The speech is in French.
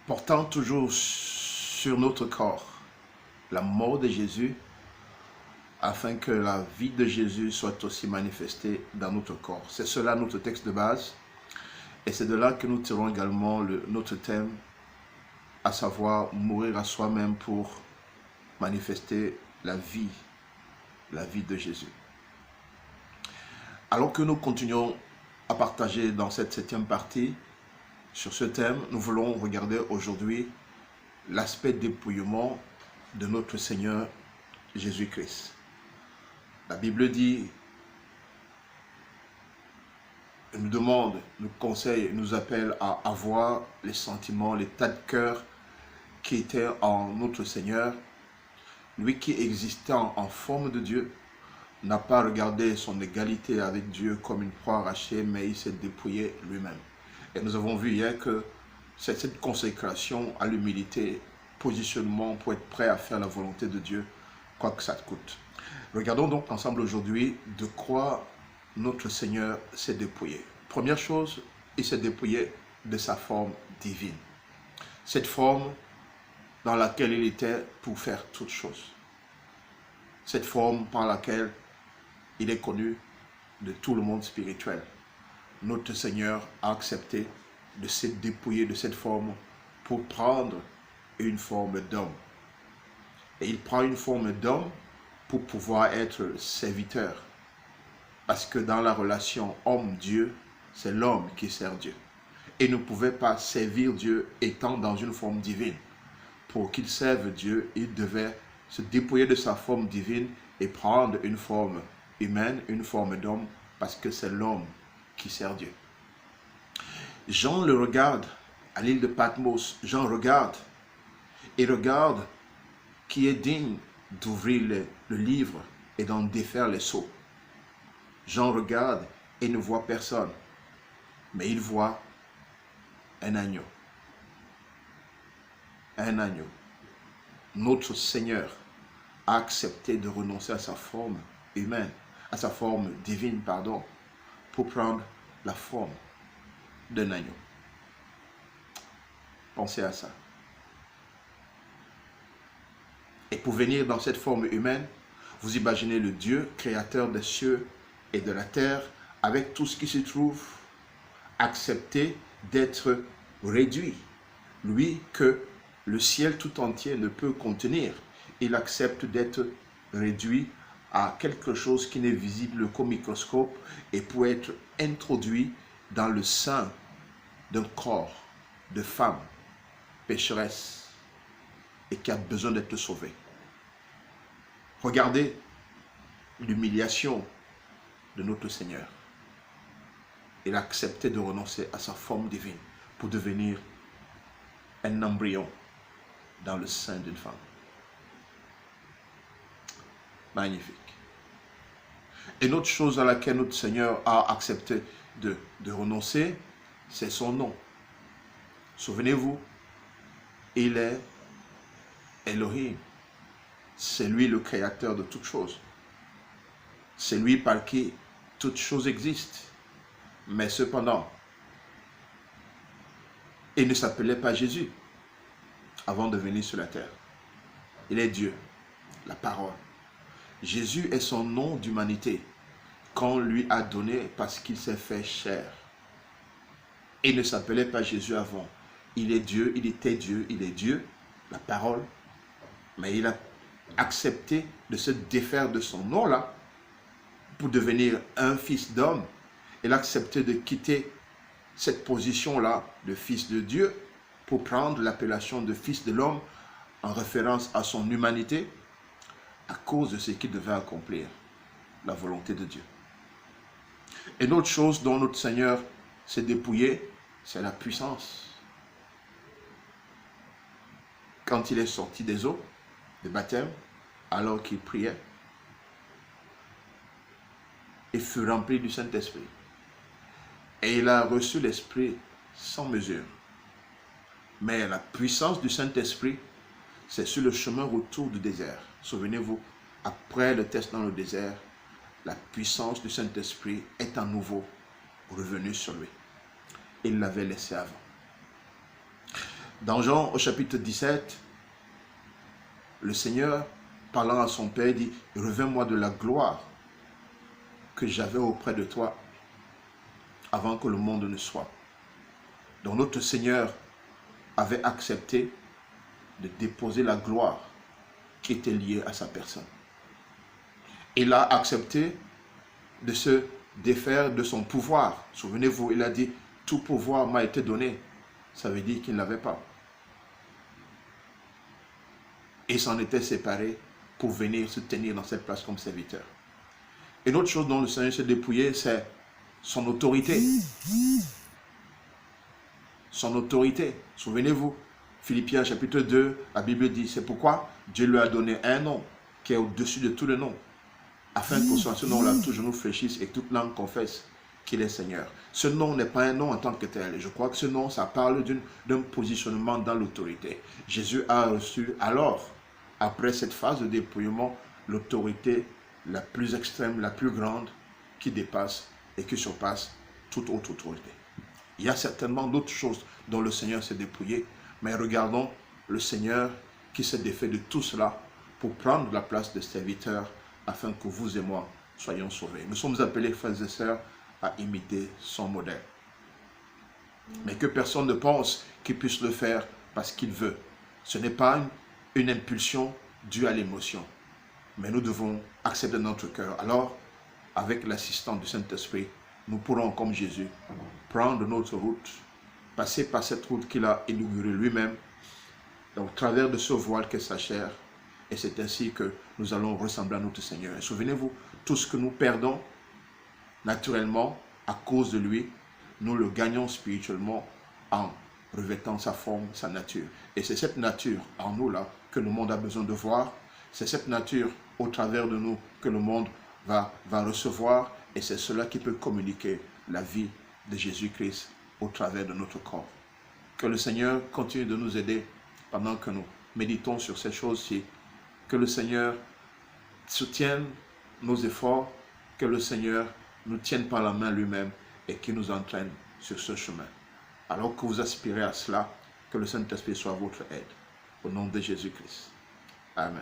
portant toujours sur notre corps la mort de Jésus, afin que la vie de Jésus soit aussi manifestée dans notre corps. C'est cela notre texte de base, et c'est de là que nous tirons également notre thème, à savoir mourir à soi-même pour manifester la vie de Jésus. Alors que nous continuons à partager dans cette 7e partie sur ce thème, nous voulons regarder aujourd'hui l'aspect dépouillement de notre Seigneur Jésus-Christ. La Bible dit, nous demande, nous conseille, nous appelle à avoir les sentiments, l'état de cœur qui était en notre Seigneur. Lui qui existait en forme de Dieu, n'a pas regardé son égalité avec Dieu comme une proie arrachée, mais il s'est dépouillé lui-même. Et nous avons vu hier que c'est cette consécration à l'humilité, positionnement pour être prêt à faire la volonté de Dieu, quoi que ça te coûte. Regardons donc ensemble aujourd'hui de quoi notre Seigneur s'est dépouillé. Première chose, il s'est dépouillé de sa forme divine. Cette forme dans laquelle il était pour faire toutes choses. Cette forme par laquelle il est connu de tout le monde spirituel. Notre Seigneur a accepté de se dépouiller de cette forme pour prendre une forme d'homme. Et il prend une forme d'homme pour pouvoir être serviteur. Parce que dans la relation homme-Dieu, c'est l'homme qui sert Dieu. Et ne pouvait pas servir Dieu étant dans une forme divine. Pour qu'il serve Dieu, il devait se dépouiller de sa forme divine et prendre une forme humaine, une forme d'homme, parce que c'est l'homme qui sert Dieu. Jean le regarde à l'île de Patmos. Jean regarde et regarde qui est digne d'ouvrir le livre et d'en défaire les sceaux. Jean regarde et ne voit personne, mais il voit un agneau. Un agneau. Notre Seigneur a accepté de renoncer à sa forme humaine, à sa forme divine, pardon, pour prendre la forme d'un agneau. Pensez à ça. Et pour venir dans cette forme humaine, vous imaginez le Dieu, créateur des cieux et de la terre, avec tout ce qui se trouve, accepter d'être réduit. Lui que le ciel tout entier ne peut contenir. Il accepte d'être réduit à quelque chose qui n'est visible qu'au microscope et pour être introduit dans le sein d'un corps de femme pécheresse et qui a besoin d'être sauvée. Regardez l'humiliation de notre Seigneur. Il a accepté de renoncer à sa forme divine pour devenir un embryon dans le sein d'une femme. Magnifique. Et une autre chose à laquelle notre Seigneur a accepté de renoncer, c'est son nom. Souvenez-vous, il est Elohim. C'est lui le créateur de toutes choses. C'est lui par qui toutes choses existent. Mais cependant, il ne s'appelait pas Jésus avant de venir sur la terre. Il est Dieu, la parole. Jésus est son nom d'humanité qu'on lui a donné parce qu'il s'est fait chair. Il ne s'appelait pas Jésus avant. Il est Dieu, il était Dieu, il est Dieu, la parole. Mais il a accepté de se défaire de son nom-là pour devenir un fils d'homme. Il a accepté de quitter cette position-là de fils de Dieu pour prendre l'appellation de fils de l'homme en référence à son humanité à cause de ce qu'il devait accomplir, la volonté de Dieu. Et une autre chose dont notre Seigneur s'est dépouillé, c'est la puissance. Quand il est sorti des eaux de baptême, alors qu'il priait, il fut rempli du Saint-Esprit. Et il a reçu l'Esprit sans mesure. Mais la puissance du Saint-Esprit, c'est sur le chemin retour du désert. Souvenez-vous, après le test dans le désert, la puissance du Saint-Esprit est à nouveau revenue sur lui. Il l'avait laissé avant. Dans Jean au chapitre 17, le Seigneur, parlant à son Père, dit, reviens-moi de la gloire que j'avais auprès de toi avant que le monde ne soit. Donc notre Seigneur avait accepté de déposer la gloire qui était liée à sa personne. Il a accepté de se défaire de son pouvoir. Souvenez-vous, il a dit, tout pouvoir m'a été donné. Ça veut dire qu'il ne l'avait pas. Et s'en était séparé pour venir se tenir dans cette place comme serviteur. Une autre chose dont le Seigneur s'est dépouillé, c'est son autorité. Son autorité. Souvenez-vous, Philippiens chapitre 2, la Bible dit, c'est pourquoi Dieu lui a donné un nom qui est au-dessus de tous les noms, afin que sur ce nom-là, tout genou fléchisse et toute langue confesse qu'il est Seigneur. Ce nom n'est pas un nom en tant que tel. Je crois que ce nom, ça parle d'un positionnement dans l'autorité. Jésus a reçu alors, après cette phase de dépouillement, l'autorité la plus extrême, la plus grande, qui dépasse et qui surpasse toute autre autorité. Il y a certainement d'autres choses dont le Seigneur s'est dépouillé, mais regardons le Seigneur qui s'est défait de tout cela pour prendre la place de serviteur afin que vous et moi soyons sauvés. Nous sommes appelés, frères et sœurs, à imiter son modèle. Mais que personne ne pense qu'il puisse le faire parce qu'il veut. Ce n'est pas une impulsion due à l'émotion. Mais nous devons accepter notre cœur. Alors, avec l'assistance du Saint-Esprit, nous pourrons, comme Jésus, prendre notre route, passer par cette route qu'il a inaugurée lui-même, au travers de ce voile qu'est sa chair. Et c'est ainsi que nous allons ressembler à notre Seigneur. Et souvenez-vous, tout ce que nous perdons naturellement à cause de lui, nous le gagnons spirituellement en revêtant sa forme, sa nature. Et c'est cette nature en nous là que le monde a besoin de voir. C'est cette nature au travers de nous que le monde va recevoir. Et c'est cela qui peut communiquer la vie de Jésus-Christ au travers de notre corps. Que le Seigneur continue de nous aider pendant que nous méditons sur ces choses-ci. Que le Seigneur soutienne nos efforts. Que le Seigneur nous tienne par la main lui-même et qu'il nous entraîne sur ce chemin. Alors que vous aspirez à cela, que le Saint-Esprit soit votre aide. Au nom de Jésus-Christ. Amen.